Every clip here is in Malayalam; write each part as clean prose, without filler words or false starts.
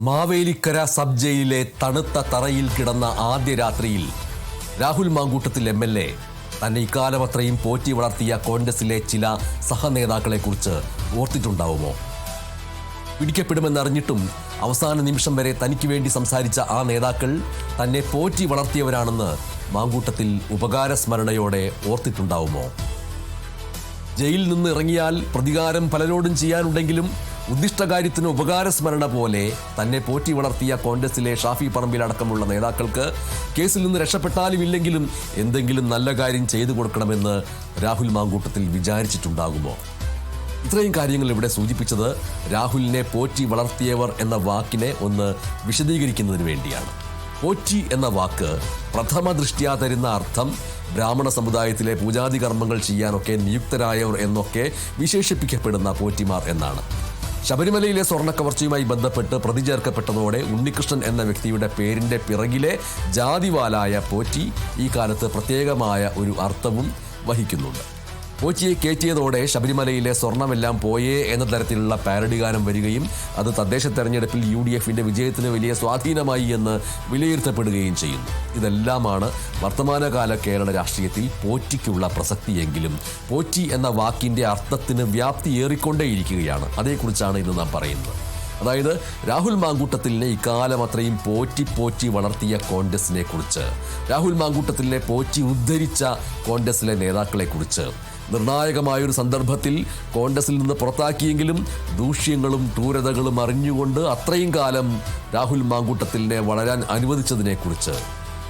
മാവേലിക്കര സബ് ജയിലിലെ തണുത്ത തറയിൽ കിടന്ന ആദ്യ രാത്രിയിൽ രാഹുൽ മാങ്കൂട്ടത്തിൽ MLA തന്നെ ഇക്കാലമത്രയും പോറ്റി വളർത്തിയ കോൺഗ്രസിലെ ചില സഹനേതാക്കളെക്കുറിച്ച് ഓർത്തിട്ടുണ്ടാവുമോ? പിടിക്കപ്പെടുമെന്നറിഞ്ഞിട്ടും അവസാന നിമിഷം വരെ തനിക്ക് വേണ്ടി സംസാരിച്ച ആ നേതാക്കൾ തന്നെ പോറ്റി വളർത്തിയവരാണെന്ന് മാങ്കൂട്ടത്തിൽ ഉപകാരസ്മരണയോടെ ഓർത്തിട്ടുണ്ടാവുമോ? ജയിലിൽ നിന്ന് ഇറങ്ങിയാൽ പ്രതികാരം പലരോടും ചെയ്യാനുണ്ടെങ്കിലും ഉദ്ദിഷ്ടകാര്യത്തിന് ഉപകാരസ്മരണ പോലെ തന്നെ പോറ്റി വളർത്തിയ കോൺഗ്രസിലെ ഷാഫി പറമ്പിലടക്കമുള്ള നേതാക്കൾക്ക് കേസിൽ നിന്ന് രക്ഷപ്പെട്ടാലും ഇല്ലെങ്കിലും എന്തെങ്കിലും നല്ല കാര്യം ചെയ്തു കൊടുക്കണമെന്ന് രാഹുൽ മാങ്കൂട്ടത്തിൽ വിചാരിച്ചിട്ടുണ്ടാകുമോ? ഇത്രയും കാര്യങ്ങൾ ഇവിടെ സൂചിപ്പിച്ചത് രാഹുലിനെ പോറ്റി വളർത്തിയവർ എന്ന വാക്കിനെ ഒന്ന് വിശദീകരിക്കുന്നതിന് വേണ്ടിയാണ്. പോറ്റി എന്ന വാക്ക് പ്രഥമ ദൃഷ്ട്യാ തരുന്ന അർത്ഥം ബ്രാഹ്മണ സമുദായത്തിലെ പൂജാതി കർമ്മങ്ങൾ ചെയ്യാനൊക്കെ നിയുക്തരായവർ എന്നൊക്കെ വിശേഷിപ്പിക്കപ്പെടുന്ന പോറ്റിമാർ എന്നാണ്. ശബരിമലയിലെ സ്വർണ്ണക്കവർച്ചയുമായി ബന്ധപ്പെട്ട് പ്രതി ചേർക്കപ്പെട്ടതോടെ ഉണ്ണികൃഷ്ണൻ എന്ന വ്യക്തിയുടെ പേരിൻ്റെ പിറകിലെ ജാതിവാലായ പോറ്റി ഈ കാലത്ത് പ്രത്യേകമായ ഒരു അർത്ഥവും വഹിക്കുന്നുണ്ട്. പോറ്റിയെ കയറ്റിയതോടെ ശബരിമലയിലെ സ്വർണമെല്ലാം പോയേ എന്ന തരത്തിലുള്ള പാരഡി ഗാനം വരികയും അത് തദ്ദേശ തെരഞ്ഞെടുപ്പിൽ UDFന്റെ വിജയത്തിന് വലിയ സ്വാധീനമായി എന്ന് വിലയിരുത്തപ്പെടുകയും ചെയ്യുന്നു. ഇതെല്ലാമാണ് വർത്തമാനകാല കേരള രാഷ്ട്രീയത്തിൽ പോറ്റിക്കുള്ള പ്രസക്തിയെങ്കിലും പോറ്റി എന്ന വാക്കിൻ്റെ അർത്ഥത്തിന് വ്യാപ്തി ഏറിക്കൊണ്ടേയിരിക്കുകയാണ്. അതേക്കുറിച്ചാണ് ഇന്ന് നാം പറയുന്നത്. അതായത് രാഹുൽ മാങ്കൂട്ടത്തിലിനെ ഇക്കാലം അത്രയും പോറ്റി വളർത്തിയ കോൺഗ്രസിനെ കുറിച്ച്, രാഹുൽ മാങ്കൂട്ടത്തിലിനെ പോറ്റി ഉദ്ധരിച്ച കോൺഗ്രസിലെ നേതാക്കളെക്കുറിച്ച്, നിർണായകമായൊരു സന്ദർഭത്തിൽ കോൺഗ്രസിൽ നിന്ന് പുറത്താക്കിയെങ്കിലും ദൂഷ്യങ്ങളും ക്രൂരതകളും അറിഞ്ഞുകൊണ്ട് അത്രയും കാലം രാഹുൽ മാങ്കൂട്ടത്തിലിനെ വളരാൻ അനുവദിച്ചതിനെക്കുറിച്ച്,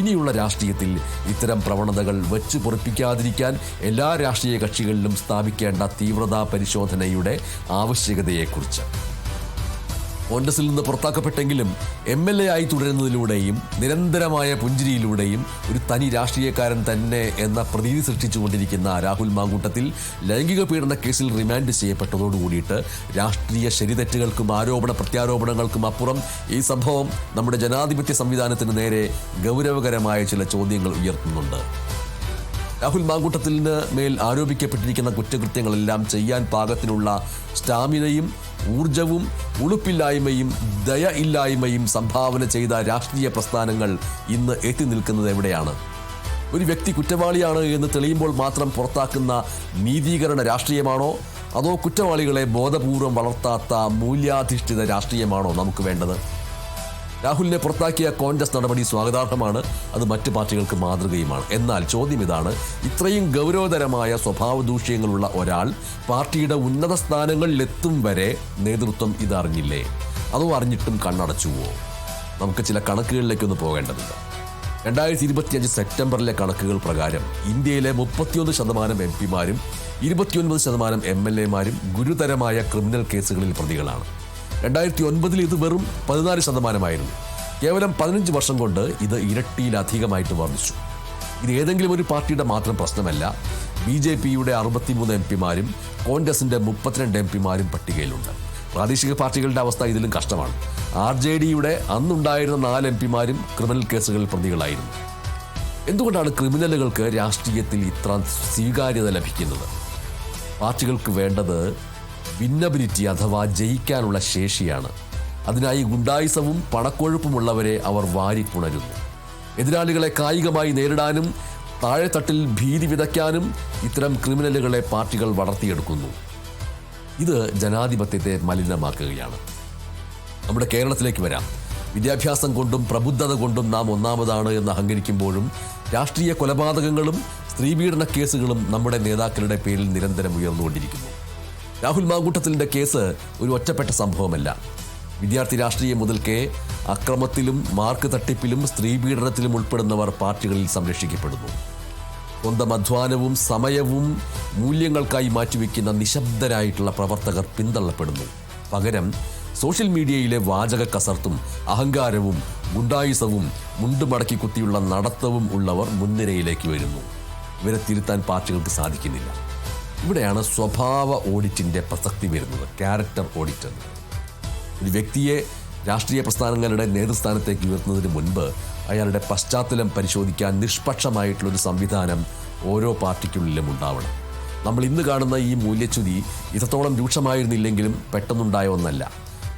ഇനിയുള്ള രാഷ്ട്രീയത്തിൽ ഇത്തരം പ്രവണതകൾ വെച്ചു പൊറിപ്പിക്കാതിരിക്കാൻ എല്ലാ രാഷ്ട്രീയ കക്ഷികളിലും സ്ഥാപിക്കേണ്ട തീവ്രതാ പരിശോധനയുടെ ആവശ്യകതയെക്കുറിച്ച്, കോൺഗ്രസിൽ നിന്ന് പുറത്താക്കപ്പെട്ടെങ്കിലും MLA ആയി തുടരുന്നതിലൂടെയും നിരന്തരമായ പുഞ്ചിരിയിലൂടെയും ഒരു തനി രാഷ്ട്രീയക്കാരൻ തന്നെ എന്ന പ്രതീതി സൃഷ്ടിച്ചുകൊണ്ടിരിക്കുന്ന രാഹുൽ മാങ്കൂട്ടത്തിൽ ലൈംഗിക പീഡന കേസിൽ റിമാൻഡ് ചെയ്യപ്പെട്ടതോടുകൂടിയിട്ട് രാഷ്ട്രീയ ശരിതെറ്റുകൾക്കും ആരോപണ പ്രത്യാരോപണങ്ങൾക്കും അപ്പുറം ഈ സംഭവം നമ്മുടെ ജനാധിപത്യ സംവിധാനത്തിന് നേരെ ഗൗരവകരമായ ചില ചോദ്യങ്ങൾ ഉയർത്തുന്നുണ്ട്. രാഹുൽ മാങ്കൂട്ടത്തിന് മേൽ ആരോപിക്കപ്പെട്ടിരിക്കുന്ന കുറ്റകൃത്യങ്ങളെല്ലാം ചെയ്യാൻ പാകത്തിനുള്ള സ്റ്റാമിനയും ഊർജവും ഉളുപ്പില്ലായ്മയും ദയ ഇല്ലായ്മയും സംഭാവന ചെയ്ത രാഷ്ട്രീയ പ്രസ്ഥാനങ്ങൾ ഇന്ന് എത്തി നിൽക്കുന്നത് എവിടെയാണ്? ഒരു വ്യക്തി കുറ്റവാളിയാണ് എന്ന് തെളിയുമ്പോൾ മാത്രം പുറത്താക്കുന്ന നീതീകരണ രാഷ്ട്രീയമാണോ, അതോ കുറ്റവാളികളെ ബോധപൂർവം വളർത്താത്ത മൂല്യാധിഷ്ഠിത രാഷ്ട്രീയമാണോ നമുക്ക് വേണ്ടത്? രാഹുലിനെ പുറത്താക്കിയ കോൺഗ്രസ് നടപടി സ്വാഗതാർഹമാണ്, അത് മറ്റ് പാർട്ടികൾക്ക് മാതൃകയുമാണ്. എന്നാൽ ചോദ്യം ഇതാണ്, ഇത്രയും ഗൗരവതരമായ സ്വഭാവ ദൂഷ്യങ്ങളുള്ള ഒരാൾ പാർട്ടിയുടെ ഉന്നത സ്ഥാനങ്ങളിലെത്തും വരെ നേതൃത്വം ഇതറിഞ്ഞില്ലേ? അതോ അറിഞ്ഞിട്ടും കണ്ണടച്ചുവോ? നമുക്ക് ചില കണക്കുകളിലേക്കൊന്ന് പോകേണ്ടതുണ്ട്. 2025 സെപ്റ്റംബറിലെ കണക്കുകൾ പ്രകാരം ഇന്ത്യയിലെ 31% MP-മാരും 29% MLA-മാരും ഗുരുതരമായ ക്രിമിനൽ കേസുകളിൽ പ്രതികളാണ്. 2009 ഇത് വെറും 14%. കേവലം 15 വർഷം കൊണ്ട് ഇത് ഇരട്ടിയിലധികമായിട്ട് വർദ്ധിച്ചു. ഇത് ഏതെങ്കിലും ഒരു പാർട്ടിയുടെ മാത്രം പ്രശ്നമല്ല. BJP-യുടെ 63 MP-മാരും കോൺഗ്രസിൻ്റെ 32 MP-മാരും പട്ടികയിലുണ്ട്. പ്രാദേശിക പാർട്ടികളുടെ അവസ്ഥ ഇതിലും കഷ്ടമാണ്. RJD-യുടെ അന്നുണ്ടായിരുന്ന 4 MP-മാരും ക്രിമിനൽ കേസുകളിൽ പ്രതികളായിരുന്നു. എന്തുകൊണ്ടാണ് ക്രിമിനലുകൾക്ക് രാഷ്ട്രീയത്തിൽ ഇത്ര സ്വീകാര്യത ലഭിക്കുന്നത്? പാർട്ടികൾക്ക് വേണ്ടത് വിന്നബിലിറ്റി അഥവാ ജയിക്കാനുള്ള ശേഷിയാണ്. അതിനായി ഗുണ്ടായിസവും പണക്കൊഴുപ്പുമുള്ളവരെ അവർ വാരിപ്പുണരുന്നു. എതിരാളികളെ കായികമായി നേരിടാനും താഴെത്തട്ടിൽ ഭീതി വിതയ്ക്കാനും ഇത്തരം ക്രിമിനലുകളെ പാർട്ടികൾ വളർത്തിയെടുക്കുന്നു. ഇത് ജനാധിപത്യത്തെ മലിനമാക്കുകയാണ്. നമ്മുടെ കേരളത്തിലേക്ക് വരാം. വിദ്യാഭ്യാസം കൊണ്ടും പ്രബുദ്ധത കൊണ്ടും നാം ഒന്നാമതാണ് എന്ന് അഹങ്കരിക്കുമ്പോഴും രാഷ്ട്രീയ കൊലപാതകങ്ങളും സ്ത്രീപീഡന കേസുകളും നമ്മുടെ നേതാക്കളുടെ പേരിൽ നിരന്തരം ഉയർന്നുകൊണ്ടിരിക്കുന്നു. രാഹുൽ മാങ്കൂട്ടത്തിലിൻ്റെ കേസ് ഒരു ഒറ്റപ്പെട്ട സംഭവമല്ല. വിദ്യാർത്ഥി രാഷ്ട്രീയം മുതൽക്കേ അക്രമത്തിലും മാർക്ക് തട്ടിപ്പിലും സ്ത്രീപീഡനത്തിലും ഉൾപ്പെടുന്നവർ പാർട്ടികളിൽ സംരക്ഷിക്കപ്പെടുന്നു. സ്വന്തം അധ്വാനവും സമയവും മൂല്യങ്ങൾക്കായി മാറ്റിവെക്കുന്ന നിശബ്ദരായിട്ടുള്ള പ്രവർത്തകർ പിന്തള്ളപ്പെടുന്നു. പകരം സോഷ്യൽ മീഡിയയിലെ വാചക കസർത്തും അഹങ്കാരവും ഗുണ്ടായിസവും മുണ്ടുമടക്കി കുത്തിയുള്ള നടത്തവും ഉള്ളവർ മുൻനിരയിലേക്ക് വരുന്നു. ഇവരെ തിരുത്താൻ പാർട്ടികൾക്ക് സാധിക്കുന്നില്ല. ഇവിടെയാണ് സ്വഭാവ ഓഡിറ്റിൻ്റെ പ്രസക്തി വരുന്നത്. ക്യാരക്ടർ ഓഡിറ്റ് എന്നത് ഒരു വ്യക്തിയെ രാഷ്ട്രീയ പ്രസ്ഥാനങ്ങളുടെ നേതൃസ്ഥാനത്തേക്ക് ഉയർത്തുന്നതിന് മുൻപ് അയാളുടെ പശ്ചാത്തലം പരിശോധിക്കാൻ നിഷ്പക്ഷമായിട്ടുള്ളൊരു സംവിധാനം ഓരോ പാർട്ടിക്കുള്ളിലും ഉണ്ടാവണം. നമ്മൾ ഇന്ന് കാണുന്ന ഈ മൂല്യച്യുതി ഇത്രത്തോളം രൂക്ഷമായിരുന്നില്ലെങ്കിലും പെട്ടെന്നുണ്ടായ ഒന്നല്ല.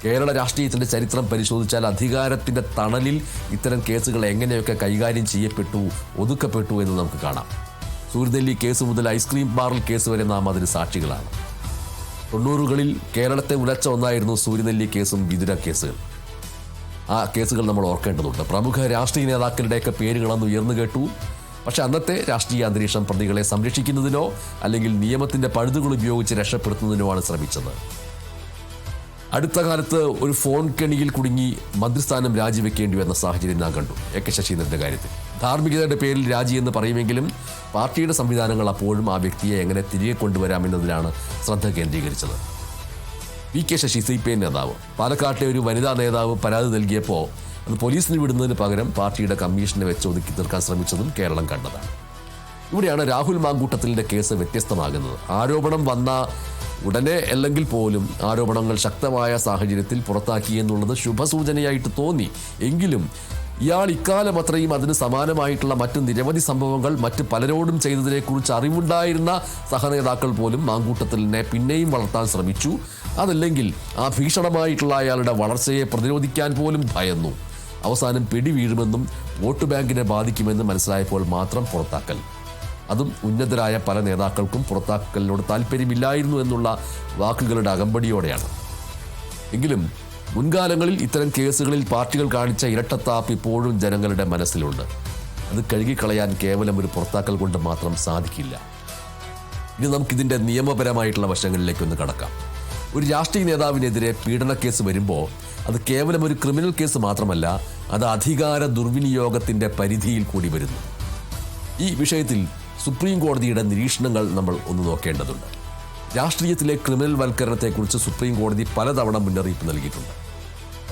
കേരള രാഷ്ട്രീയത്തിൻ്റെ ചരിത്രം പരിശോധിച്ചാൽ അധികാരത്തിൻ്റെ തണലിൽ ഇത്തരം കേസുകൾ എങ്ങനെയൊക്കെ കൈകാര്യം ചെയ്യപ്പെട്ടു, ഒതുക്കപ്പെട്ടു എന്ന് നമുക്ക് കാണാം. സൂര്യനെല്ലി കേസ് മുതൽ ഐസ്ക്രീം ബാറിൽ കേസ് വരെ നാം അതിന് സാക്ഷികളാണ്. 90കളിൽ കേരളത്തെ ഉലച്ച ഒന്നായിരുന്നു സൂര്യനെല്ലി കേസും വിതുര കേസുകൾ. ആ കേസുകൾ നമ്മൾ ഓർക്കേണ്ടതുണ്ട്. പ്രമുഖ രാഷ്ട്രീയ നേതാക്കളുടെയൊക്കെ പേരുകളന്ന് ഉയർന്നു കേട്ടു. പക്ഷേ അന്നത്തെ രാഷ്ട്രീയ അന്തരീക്ഷം പ്രതികളെ സംരക്ഷിക്കുന്നതിനോ അല്ലെങ്കിൽ നിയമത്തിൻ്റെ പഴുതുകൾ ഉപയോഗിച്ച് രക്ഷപ്പെടുത്തുന്നതിനോ ആണ് ശ്രമിച്ചത്. അടുത്ത കാലത്ത് ഒരു ഫോൺ കെണിയിൽ കുടുങ്ങി മന്ത്രിസ്ഥാനം രാജിവെക്കേണ്ടി വന്ന സാഹചര്യം നാം കണ്ടു. എ.കെ. ശശീന്ദ്രൻ്റെ കാര്യത്തിൽ ധാർമ്മികതയുടെ പേരിൽ രാജി എന്ന് പറയുമെങ്കിലും പാർട്ടിയുടെ സംവിധാനങ്ങൾ അപ്പോഴും ആ വ്യക്തിയെ എങ്ങനെ തിരികെ കൊണ്ടുവരാമെന്നതിലാണ് ശ്രദ്ധ കേന്ദ്രീകരിച്ചത്. വി.കെ. ശശി CPI നേതാവ് പാലക്കാട്ടെ ഒരു വനിതാ നേതാവ് പരാതി നൽകിയപ്പോൾ അത് പോലീസിന് വിടുന്നതിന് പകരം പാർട്ടിയുടെ കമ്മീഷനെ വെച്ച് ഒതുക്കി തീർക്കാൻ ശ്രമിച്ചതും കേരളം കണ്ടതാണ്. ഇവിടെയാണ് രാഹുൽ മാങ്കൂട്ടത്തിലിൻ്റെ കേസ് വ്യത്യസ്തമാകുന്നത്. ആരോപണം വന്ന ഉടനെ അല്ലെങ്കിൽ പോലും ആരോപണങ്ങൾ ശക്തമായ സാഹചര്യത്തിൽ പുറത്താക്കി എന്നുള്ളത് ശുഭസൂചനയായിട്ട് തോന്നി. എങ്കിലും ഇയാൾ ഇക്കാലം അത്രയും അതിന് സമാനമായിട്ടുള്ള മറ്റ് നിരവധി സംഭവങ്ങൾ മറ്റ് പലരോടും ചെയ്തതിനെക്കുറിച്ച് അറിവുണ്ടായിരുന്ന സഹനേതാക്കൾ പോലും മാങ്കൂട്ടത്തിലിനെ പിന്നെയും വളർത്താൻ ശ്രമിച്ചു. അതല്ലെങ്കിൽ ആ ഭീഷണമായിട്ടുള്ള അയാളുടെ വളർച്ചയെ പ്രതിരോധിക്കാൻ പോലും ഭയന്നു. അവസാനം പിടി വീഴുമെന്നും വോട്ട് ബാങ്കിനെ ബാധിക്കുമെന്നും മനസ്സിലായപ്പോൾ മാത്രം പുറത്താക്കൽ. അതും ഉന്നതരായ പല നേതാക്കൾക്കും പുറത്താക്കലിനോട് താല്പര്യമില്ലായിരുന്നു എന്നുള്ള വാക്കുകളുടെ അകമ്പടിയോടെയാണ്. എങ്കിലും മുൻകാലങ്ങളിൽ ഇത്തരം കേസുകളിൽ പാർട്ടികൾ കാണിച്ച ഇരട്ടത്താപ്പ് ഇപ്പോഴും ജനങ്ങളുടെ മനസ്സിലുണ്ട്. അത് കഴുകിക്കളയാൻ കേവലം ഒരു പുറത്താക്കൽ കൊണ്ട് മാത്രം സാധിക്കില്ല. ഇനി നമുക്കിതിൻ്റെ നിയമപരമായിട്ടുള്ള വശങ്ങളിലേക്കൊന്ന് കടക്കാം. ഒരു രാഷ്ട്രീയ നേതാവിനെതിരെ പീഡനക്കേസ് വരുമ്പോൾ അത് കേവലം ഒരു ക്രിമിനൽ കേസ് മാത്രമല്ല, അത് അധികാര ദുർവിനിയോഗത്തിൻ്റെ പരിധിയിൽ കൂടി വരുന്നു. ഈ വിഷയത്തിൽ സുപ്രീം കോടതിയുടെ നിരീക്ഷണങ്ങൾ നമ്മൾ ഒന്ന് നോക്കേണ്ടതുണ്ട്. രാഷ്ട്രീയത്തിലെ ക്രിമിനൽ വൽക്കരണത്തെക്കുറിച്ച് സുപ്രീം കോടതി പലതവണ മുന്നറിയിപ്പ് നൽകിയിട്ടുണ്ട്.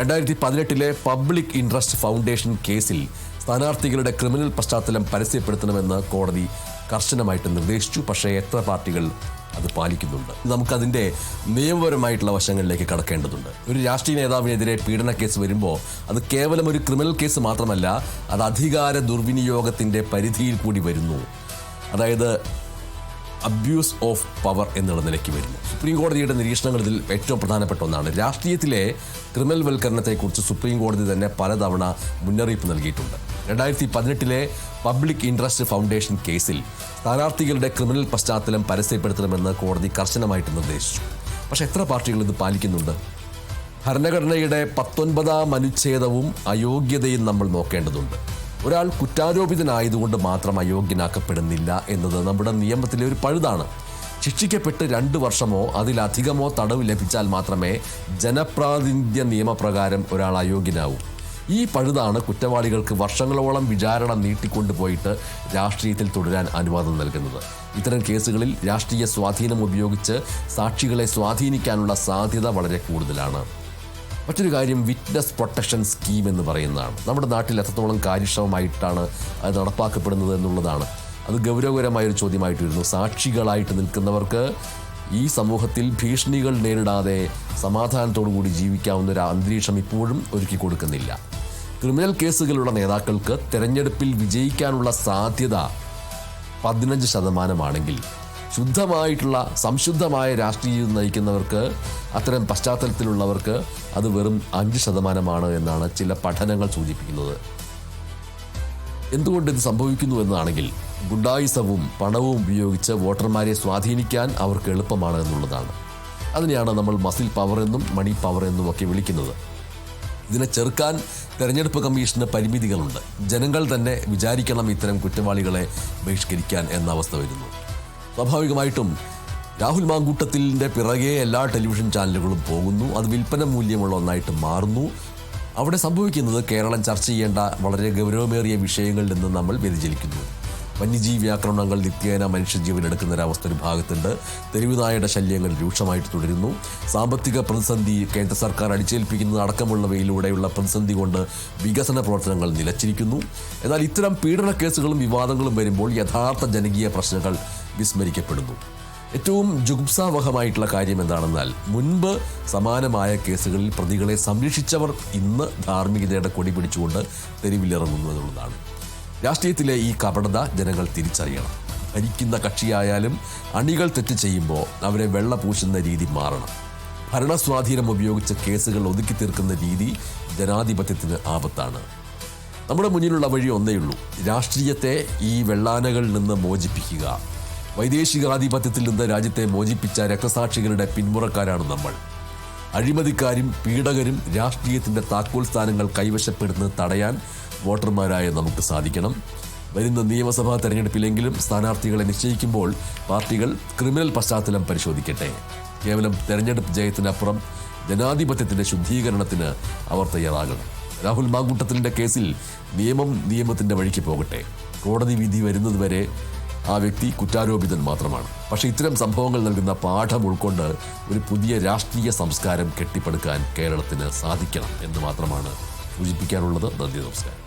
2018 പബ്ലിക് ഇൻട്രസ്റ്റ് ഫൗണ്ടേഷൻ കേസിൽ സ്ഥാനാർത്ഥികളുടെ ക്രിമിനൽ പശ്ചാത്തലം പരസ്യപ്പെടുത്തണമെന്ന് കോടതി കർശനമായിട്ട് നിർദ്ദേശിച്ചു. പക്ഷേ എത്ര പാർട്ടികൾ അത് പാലിക്കുന്നുണ്ട്? നമുക്കതിൻ്റെ നിയമപരമായിട്ടുള്ള വശങ്ങളിലേക്ക് കടക്കേണ്ടതുണ്ട്. ഒരു രാഷ്ട്രീയ നേതാവിനെതിരെ പീഡന കേസ് വരുമ്പോൾ അത് കേവലം ഒരു ക്രിമിനൽ കേസ് മാത്രമല്ല, അത് അധികാര ദുർവിനിയോഗത്തിൻ്റെ പരിധിയിൽ കൂടി വരുന്നു. അതായത് അബ്യൂസ് ഓഫ് പവർ എന്നുള്ള നിലയ്ക്ക് വരുന്നു. സുപ്രീം കോടതിയുടെ നിരീക്ഷണങ്ങൾ ഇതിൽ ഏറ്റവും പ്രധാനപ്പെട്ട ഒന്നാണ്. രാഷ്ട്രീയത്തിലെ ക്രിമിനൽ വൽക്കരണത്തെക്കുറിച്ച് സുപ്രീം കോടതി തന്നെ പലതവണ മുന്നറിയിപ്പ് നൽകിയിട്ടുണ്ട്. 2018 പബ്ലിക് ഇൻട്രസ്റ്റ് ഫൗണ്ടേഷൻ കേസിൽ സ്ഥാനാർത്ഥികളുടെ ക്രിമിനൽ പശ്ചാത്തലം പരസ്യപ്പെടുത്തണമെന്ന് കോടതി കർശനമായിട്ട് നിർദ്ദേശിച്ചു. പക്ഷേ എത്ര പാർട്ടികൾ ഇത് പാലിക്കുന്നുണ്ട്? ഭരണഘടനയുടെ 19ാം അനുച്ഛേദവും അയോഗ്യതയും നമ്മൾ നോക്കേണ്ടതുണ്ട്. ഒരാൾ കുറ്റാരോപിതനായതുകൊണ്ട് മാത്രം അയോഗ്യനാക്കപ്പെടുന്നില്ല എന്നത് നമ്മുടെ നിയമത്തിലെ ഒരു പഴുതാണ്. ശിക്ഷിക്കപ്പെട്ട് 2 വർഷമോ അതിലധികമോ തടവ് ലഭിച്ചാൽ മാത്രമേ ജനപ്രാതിനിധ്യ നിയമപ്രകാരം ഒരാൾ അയോഗ്യനാവൂ. ഈ പഴുതാണ് കുറ്റവാളികൾക്ക് വർഷങ്ങളോളം വിചാരണ നീട്ടിക്കൊണ്ടുപോയിട്ട് രാഷ്ട്രീയത്തിൽ തുടരാൻ അനുവാദം നൽകുന്നത്. ഇത്തരം കേസുകളിൽ രാഷ്ട്രീയ സ്വാധീനം ഉപയോഗിച്ച് സാക്ഷികളെ സ്വാധീനിക്കാനുള്ള സാധ്യത വളരെ കൂടുതലാണ്. മറ്റൊരു കാര്യം വിറ്റ്നസ് പ്രൊട്ടക്ഷൻ സ്കീം എന്ന് പറയുന്നതാണ്. നമ്മുടെ നാട്ടിൽ എത്രത്തോളം കാര്യക്ഷമമായിട്ടാണ് അത് നടപ്പാക്കപ്പെടുന്നത് എന്നുള്ളതാണ്. അത് ഗൗരവകരമായൊരു ചോദ്യമായിട്ട് വരുന്നു. സാക്ഷികളായിട്ട് നിൽക്കുന്നവർക്ക് ഈ സമൂഹത്തിൽ ഭീഷണികൾ നേരിടാതെ സമാധാനത്തോടു കൂടി ജീവിക്കാവുന്ന ഒരു അന്തരീക്ഷം ഇപ്പോഴും ഒരുക്കി കൊടുക്കുന്നില്ല. ക്രിമിനൽ കേസുകളുള്ള നേതാക്കൾക്ക് തെരഞ്ഞെടുപ്പിൽ വിജയിക്കാനുള്ള സാധ്യത 15%, ശുദ്ധമായിട്ടുള്ള സംശുദ്ധമായ രാഷ്ട്രീയം നയിക്കുന്നവർക്ക്, അത്തരം പശ്ചാത്തലത്തിലുള്ളവർക്ക് അത് വെറും 5% എന്നാണ് ചില പഠനങ്ങൾ സൂചിപ്പിക്കുന്നത്. എന്തുകൊണ്ട് ഇത് സംഭവിക്കുന്നു എന്നാണെങ്കിൽ ഗുണ്ടായിസവും പണവും ഉപയോഗിച്ച് വോട്ടർമാരെ സ്വാധീനിക്കാൻ അവർക്ക് എളുപ്പമാണ് എന്നുള്ളതാണ്. അതിനെയാണ് നമ്മൾ മസിൽ പവർ എന്നും മണി പവർ എന്നും ഒക്കെ വിളിക്കുന്നത്. ഇതിനെ ചെറുക്കാൻ തെരഞ്ഞെടുപ്പ് കമ്മീഷന് പരിമിതികളുണ്ട്. ജനങ്ങൾ തന്നെ വിചാരിക്കണം ഇത്തരം കുറ്റവാളികളെ ബഹിഷ്കരിക്കാൻ എന്ന അവസ്ഥ വരുന്നു. സ്വാഭാവികമായിട്ടും രാഹുൽ മാങ്കൂട്ടത്തിലിൻ്റെ പിറകെ എല്ലാ ടെലിവിഷൻ ചാനലുകളും പോകുന്നു. അത് വിൽപ്പന മൂല്യമുള്ള ഒന്നായിട്ട് മാറുന്നു. അവിടെ സംഭവിക്കുന്നത് കേരളം ചർച്ച ചെയ്യേണ്ട വളരെ ഗൗരവമേറിയ വിഷയങ്ങളിൽ നിന്ന് നമ്മൾ വ്യതിചലിക്കുന്നു. വന്യജീവി ആക്രമണങ്ങൾ നിത്യേന മനുഷ്യജീവനെടുക്കുന്ന ഒരവസ്ഥ ഒരു ഭാഗത്തുണ്ട്. തെരുവുനായയുടെ ശല്യങ്ങൾ രൂക്ഷമായിട്ട് തുടരുന്നു. സാമ്പത്തിക പ്രതിസന്ധി, കേന്ദ്ര സർക്കാർ അടിച്ചേൽപ്പിക്കുന്നത് അടക്കമുള്ളവയിലൂടെയുള്ള പ്രതിസന്ധി കൊണ്ട് വികസന പ്രവർത്തനങ്ങൾ നിലച്ചിരിക്കുന്നു. എന്നാൽ ഇത്തരം പീഡന കേസുകളും വിവാദങ്ങളും വരുമ്പോൾ യഥാർത്ഥ ജനകീയ പ്രശ്നങ്ങൾ വിസ്മരിക്കപ്പെടുന്നു. ഏറ്റവും ജുഗുപ്സാവഹമായിട്ടുള്ള കാര്യം എന്താണെന്നാൽ മുൻപ് സമാനമായ കേസുകളിൽ പ്രതികളെ സംരക്ഷിച്ചവർ ഇന്ന് ധാർമ്മികതയുടെ കൊടി പിടിച്ചുകൊണ്ട് തെരുവിലിറങ്ങുന്നു എന്നുള്ളതാണ്. രാഷ്ട്രീയത്തിലെ ഈ കപടത ജനങ്ങൾ തിരിച്ചറിയണം. ഭരിക്കുന്ന കക്ഷിയായാലും അണികൾ തെറ്റ് ചെയ്യുമ്പോൾ അവരെ വെള്ള പൂശുന്ന രീതി മാറണം. ഭരണസ്വാധീനം ഉപയോഗിച്ച് കേസുകൾ ഒതുക്കി തീർക്കുന്ന രീതി ജനാധിപത്യത്തിന് ആപത്താണ്. നമ്മുടെ മുന്നിലുള്ള വഴി ഒന്നേയുള്ളൂ: രാഷ്ട്രീയത്തെ ഈ വെള്ളാനകളിൽ നിന്ന് മോചിപ്പിക്കുക. വൈദേശികാധിപത്യത്തിൽ നിന്ന് രാജ്യത്തെ മോചിപ്പിച്ച രക്തസാക്ഷികളുടെ പിന്മുറക്കാരാണ് നമ്മൾ. അഴിമതിക്കാരും പീഡകരും രാഷ്ട്രീയത്തിൻ്റെ താക്കോൽ സ്ഥാനങ്ങൾ കൈവശപ്പെടുന്നത് തടയാൻ വോട്ടർമാരായ നമുക്ക് സാധിക്കണം. വരുന്ന നിയമസഭാ തെരഞ്ഞെടുപ്പിലെങ്കിലും സ്ഥാനാർത്ഥികളെ നിശ്ചയിക്കുമ്പോൾ പാർട്ടികൾ ക്രിമിനൽ പശ്ചാത്തലം പരിശോധിക്കട്ടെ. കേവലം തെരഞ്ഞെടുപ്പ് ജയത്തിനപ്പുറം ജനാധിപത്യത്തിൻ്റെ ശുദ്ധീകരണത്തിന് അവർ തയ്യാറാകണം. രാഹുൽ മാങ്കൂട്ടത്തിലിൻ്റെ കേസിൽ നിയമം നിയമത്തിൻ്റെ വഴിക്ക് പോകട്ടെ. കോടതി വിധി വരുന്നതുവരെ ആ വ്യക്തി കുറ്റാരോപിതൻ മാത്രമാണ്. പക്ഷേ ഇത്തരം സംഭവങ്ങൾ നൽകുന്ന പാഠം ഉൾക്കൊണ്ട് ഒരു പുതിയ രാഷ്ട്രീയ സംസ്കാരം കെട്ടിപ്പടുക്കാൻ കേരളത്തിന് സാധിക്കണം എന്ന് മാത്രമാണ് സൂചിപ്പിക്കാനുള്ളത്. നന്ദി, നമസ്കാരം.